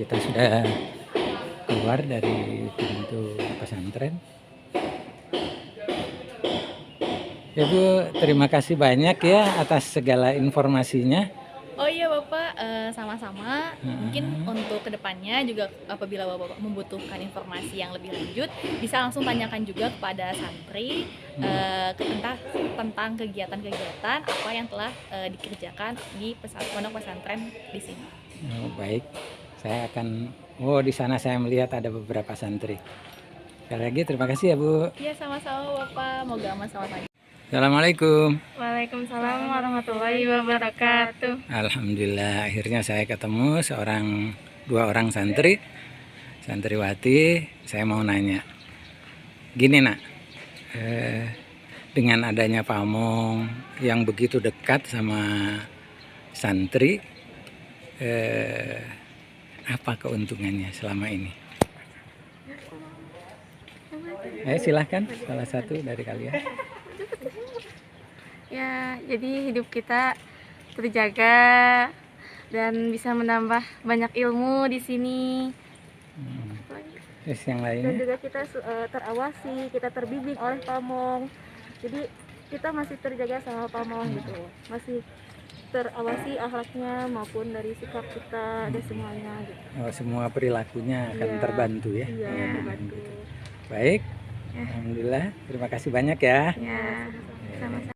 kita sudah keluar dari pintu pesantren. Ya Bu, terima kasih banyak ya atas segala informasinya. Oh iya Bapak, sama-sama. Mungkin untuk kedepannya juga apabila Bapak membutuhkan informasi yang lebih lanjut, bisa langsung tanyakan juga kepada santri tentang kegiatan-kegiatan apa yang telah dikerjakan di pondok pesantren di sini. Oh, baik, saya akan. Oh, di sana saya melihat ada beberapa santri. Sekali lagi terima kasih ya Bu. Iya sama-sama Bapak, moga aman selamat pagi. Assalamualaikum. Waalaikumsalam warahmatullahi wabarakatuh. Alhamdulillah akhirnya saya ketemu dua orang santriwati. Saya mau nanya gini nak, dengan adanya pamong yang begitu dekat sama santri, apa keuntungannya selama ini? Silahkan salah satu dari kalian. Ya, jadi hidup kita terjaga dan bisa menambah banyak ilmu di sini. Terus yang Dan lainnya? juga kita terawasi, kita terbimbing oleh pamong. Jadi kita masih terjaga sama pamong gitu. Masih terawasi akhlaknya maupun dari sikap kita ada semuanya gitu. Oh, semua perilakunya akan terbantu ya? Iya, terbantu. Baik, alhamdulillah. Terima kasih banyak ya. Ya, sama-sama.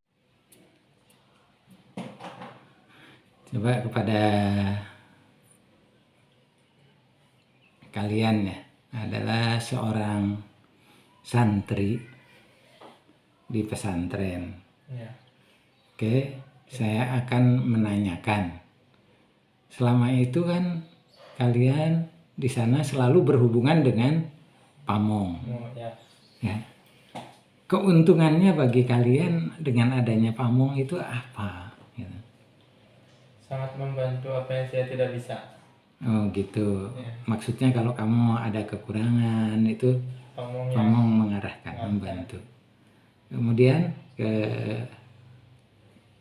Coba kepada kalian ya, adalah seorang santri di pesantren. Ya. Oke, saya akan menanyakan. Selama itu kan kalian di sana selalu berhubungan dengan pamong. Ya. Keuntungannya bagi kalian dengan adanya pamong itu apa? Gitu. Sangat membantu apa yang saya tidak bisa. Oh gitu. Ya. Maksudnya kalau kamu ada kekurangan itu pamong mengarahkan, membantu. Kemudian ke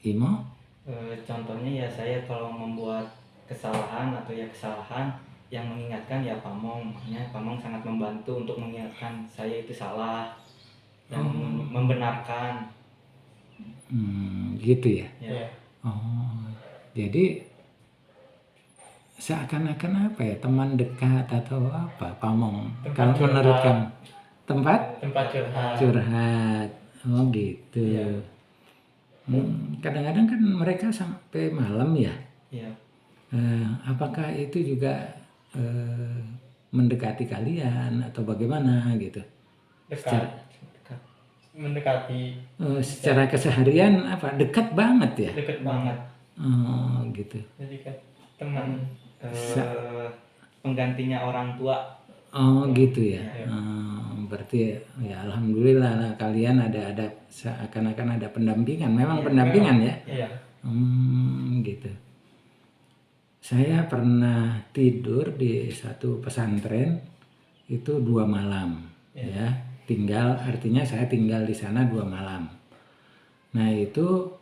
Imo. Contohnya ya saya kalau membuat kesalahan atau ya kesalahan yang mengingatkan ya pamong, makanya pamong sangat membantu untuk mengingatkan saya itu salah dan membenarkan. Gitu ya. Ya. Oh, jadi seakan-akan apa ya, teman dekat atau apa pamong? Kalau menurut kamu tempat curhat. Oh gitu. Ya. Kadang-kadang kan mereka sampai malam ya. Ya. Apakah itu juga mendekati kalian atau bagaimana gitu? Mendekati. Secara keseharian apa? Dekat banget ya? Dekat banget. Oh gitu. Jadi kan teman. Penggantinya orang tua. Oh gitu ya. Berarti ya alhamdulillah lah, kalian ada seakan-akan ada pendampingan. Memang pendampingan ya. Iya. Gitu. Saya pernah tidur di satu pesantren itu 2 malam ya. Artinya saya tinggal di sana 2 malam. Nah itu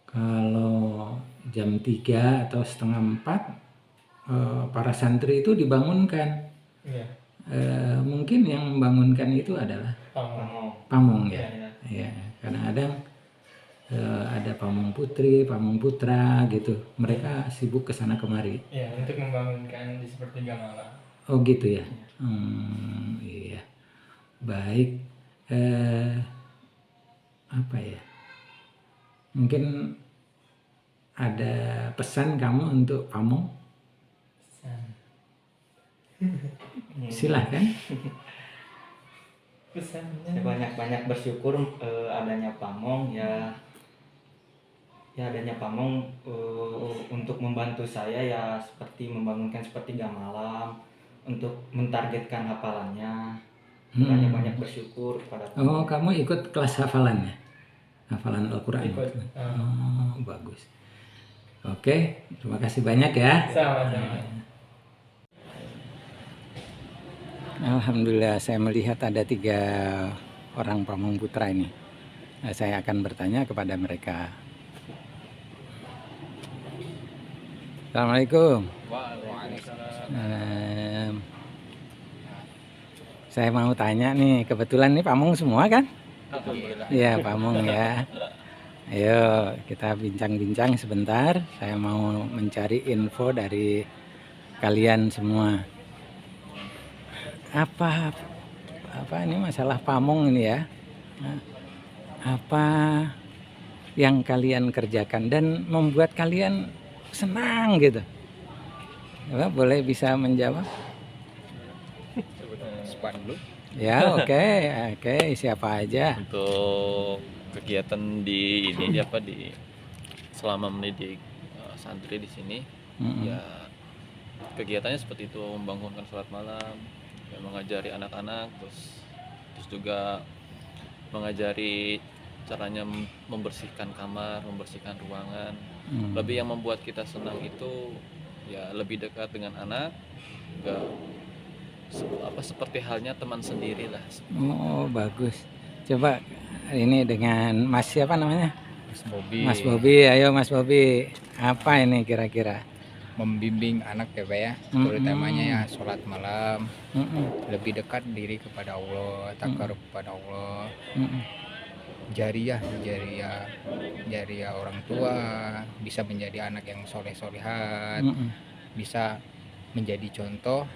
kalau jam 3 atau setengah 4 para santri itu dibangunkan. Ya. Mungkin yang membangunkan itu adalah pamong ya. Ya, kadang-kadang ada pamong putri, pamong putra gitu. Mereka sibuk kesana kemari. Ya, untuk membangunkan di sepertiga malam. Oh gitu ya. Iya. Baik. Apa ya? Mungkin ada pesan kamu untuk pamong? Silahkan. Saya banyak bersyukur adanya pamong ya adanya pamong untuk membantu saya ya seperti membangunkan sepertiga malam untuk mentargetkan hafalannya. Banyak bersyukur kepada pamong. Oh, kamu ikut kelas hafalannya? Hafalan Al-Quran? Ikut. Oh, bagus. Oke, terima kasih banyak ya. Sama-sama. Alhamdulillah saya melihat ada 3 orang pamong putra ini. Saya akan bertanya kepada mereka. Assalamualaikum. Saya mau tanya nih, kebetulan nih pamong semua kan? Alhamdulillah. Iya, pamong ya. Ayo kita bincang-bincang sebentar. Saya mau mencari info dari kalian semua. Apa ini masalah pamong ini ya? Nah, apa yang kalian kerjakan dan membuat kalian senang gitu? Coba boleh bisa menjawab? Spanduk Ya, oke, siapa aja? untuk kegiatan di ini di selama mendidik santri di sini. Ya kegiatannya seperti itu, membangunkan sholat malam, ya, mengajari anak-anak, terus juga mengajari caranya membersihkan kamar, membersihkan ruangan. Lebih yang membuat kita senang itu ya lebih dekat dengan anak, enggak seperti halnya teman sendiri lah. Oh, bagus. Coba ini dengan Mas siapa namanya? Mas Bobi, ayo Mas Bobi. Apa ini kira-kira? Membimbing anak ya Pak ya, terutamanya ya sholat malam, lebih dekat diri kepada Allah, takarub kepada Allah, jariah orang tua, bisa menjadi anak yang soleh-solehat, bisa menjadi contoh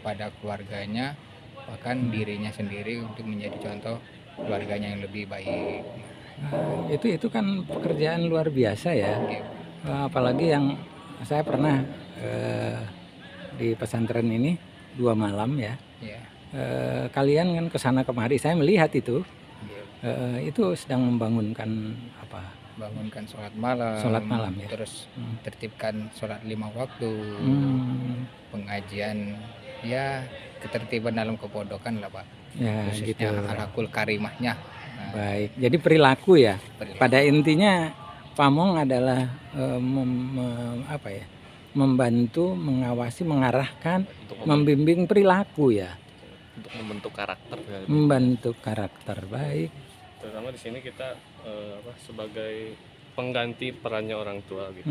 pada keluarganya, bahkan dirinya sendiri untuk menjadi contoh keluarganya yang lebih baik. Itu kan pekerjaan luar biasa ya. Apalagi yang saya pernah di pesantren ini 2 malam ya. Kalian kan kesana kemari, saya melihat itu. Itu sedang membangunkan apa? Bangunkan sholat malam ya. Terus tertibkan sholat 5 waktu, pengajian ya ketertiban dalam kepodokan lah Pak. Ya, khususnya gitu. Akhlakul karimahnya. Baik, jadi perilaku ya. Pada intinya pamong adalah membantu, mengawasi, mengarahkan, membimbing perilaku ya. Untuk membentuk karakter. Membentuk karakter, baik. Terutama di sini kita sebagai pengganti perannya orang tua gitu.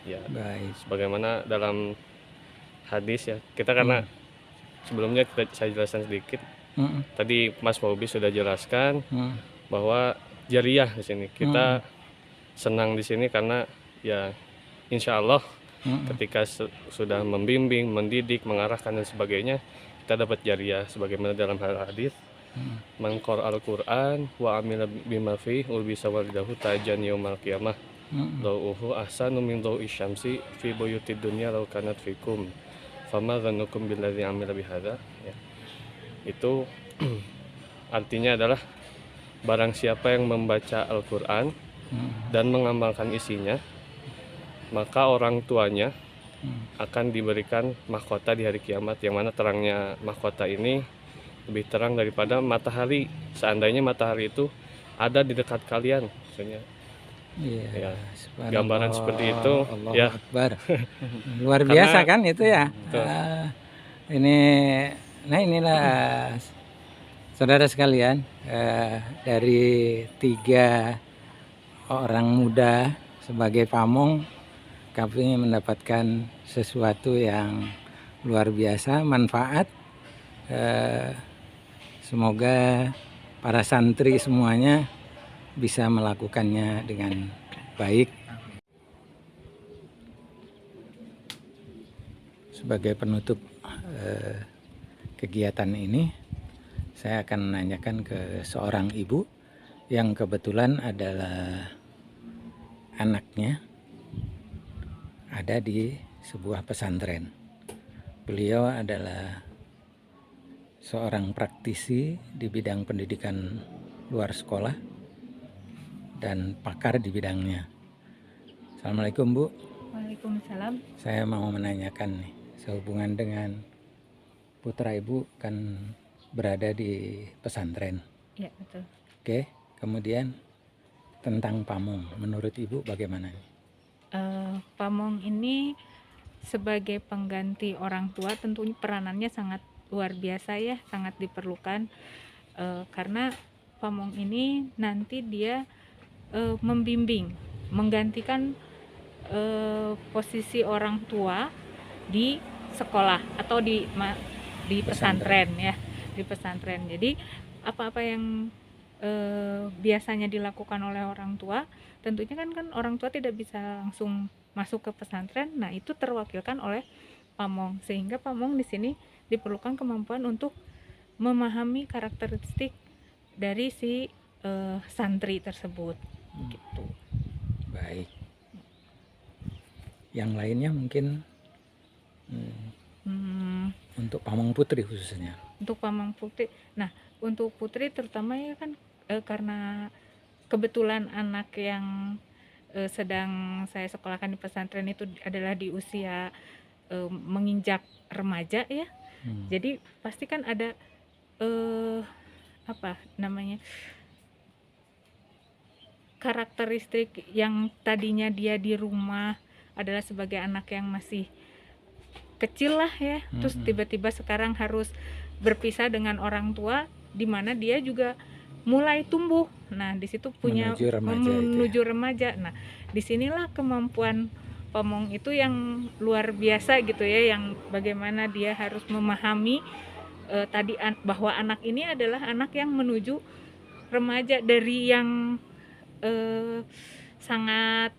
Ya, baik. Sebagaimana dalam hadis ya, kita karena sebelumnya saya jelaskan sedikit. Tadi Mas Bobi sudah jelaskan bahwa jariah di sini kita senang di sini karena ya insya Allah ketika sudah membimbing, mendidik, mengarahkan dan sebagainya, kita dapat jariah sebagaimana dalam hadis man qara'al Qur'an wa amila bima fi ulbisa walidahu tajan yaumal qiyamah lauhu ahsanu min dawi syamsi fi buyutid dunya law kanat fikum fama dhannukum billadzi amila bihadza ya. Itu artinya adalah barang siapa yang membaca Al-Qur'an dan mengamalkan isinya, maka orang tuanya akan diberikan mahkota di hari kiamat, yang mana terangnya mahkota ini lebih terang daripada matahari. Seandainya matahari itu ada di dekat kalian, maksudnya. Ya, gambaran seperti itu. Allah ya. Akbar. Luar biasa kan itu ya. Inilah saudara sekalian, dari 3 orang muda sebagai pamong, kami mendapatkan sesuatu yang luar biasa, manfaat. Semoga para santri semuanya bisa melakukannya dengan baik. Sebagai penutup kegiatan ini, saya akan menanyakan ke seorang ibu yang kebetulan adalah anaknya ada di sebuah pesantren. Beliau adalah seorang praktisi di bidang pendidikan luar sekolah dan pakar di bidangnya. Assalamualaikum Bu. Waalaikumsalam. Saya mau menanyakan nih, sehubungan dengan putra Ibu kan berada di pesantren. Ya, betul. Oke, kemudian tentang pamong, menurut Ibu bagaimana? Pamong ini sebagai pengganti orang tua tentunya peranannya sangat luar biasa ya, sangat diperlukan, karena pamong ini nanti dia membimbing, menggantikan posisi orang tua di sekolah atau di pesantren ya, di pesantren. Jadi apa-apa yang biasanya dilakukan oleh orang tua, tentunya kan orang tua tidak bisa langsung masuk ke pesantren. Nah, itu terwakilkan oleh pamong, sehingga pamong di sini diperlukan kemampuan untuk memahami karakteristik dari si santri tersebut gitu. Baik. Yang lainnya mungkin untuk pamong putri khususnya. Untuk pamong putri, nah untuk putri terutama ya kan karena kebetulan anak yang sedang saya sekolahkan di pesantren itu adalah di usia menginjak remaja ya. Jadi pasti kan ada karakteristik yang tadinya dia di rumah adalah sebagai anak yang masih kecil lah ya, terus tiba-tiba sekarang harus berpisah dengan orang tua, di mana dia juga mulai tumbuh. Nah, di situ punya menuju remaja. Nah, disinilah kemampuan pamong itu yang luar biasa gitu ya, yang bagaimana dia harus memahami bahwa anak ini adalah anak yang menuju remaja, dari yang sangat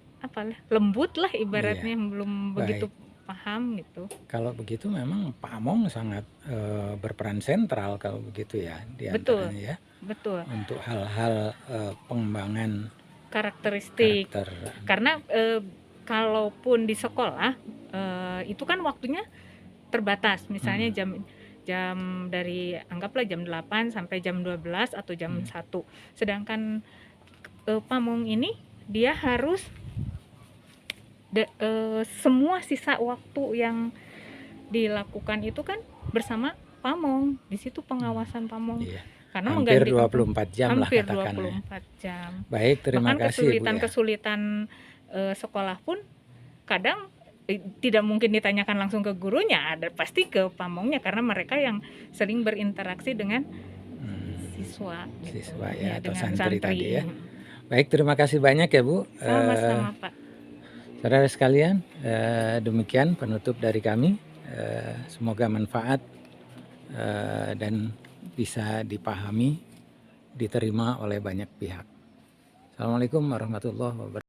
lembut lah ibaratnya, yang belum begitu paham gitu. Kalau begitu memang pamong sangat berperan sentral kalau begitu ya di antaranya ya. Betul. Untuk hal-hal pengembangan karakteristik. Karena kalaupun di sekolah itu kan waktunya terbatas, misalnya jam dari anggaplah jam 8 sampai jam 12 atau jam 1. Sedangkan pamong ini dia harus semua sisa waktu yang dilakukan itu kan bersama pamong. Di situ pengawasan pamong. Karena hampir 24 jam hampir lah katakan. 24 jam. Baik, terima kasih Bu ya. Kesulitan sekolah pun kadang tidak mungkin ditanyakan langsung ke gurunya, ada pasti ke pamongnya, karena mereka yang sering berinteraksi dengan siswa ya, atau santri tadi ya. Baik, terima kasih banyak ya Bu. Sama-sama Pak. Saudara sekalian, demikian penutup dari kami. Semoga manfaat dan bisa dipahami, diterima oleh banyak pihak. Assalamualaikum warahmatullahi wabarakatuh.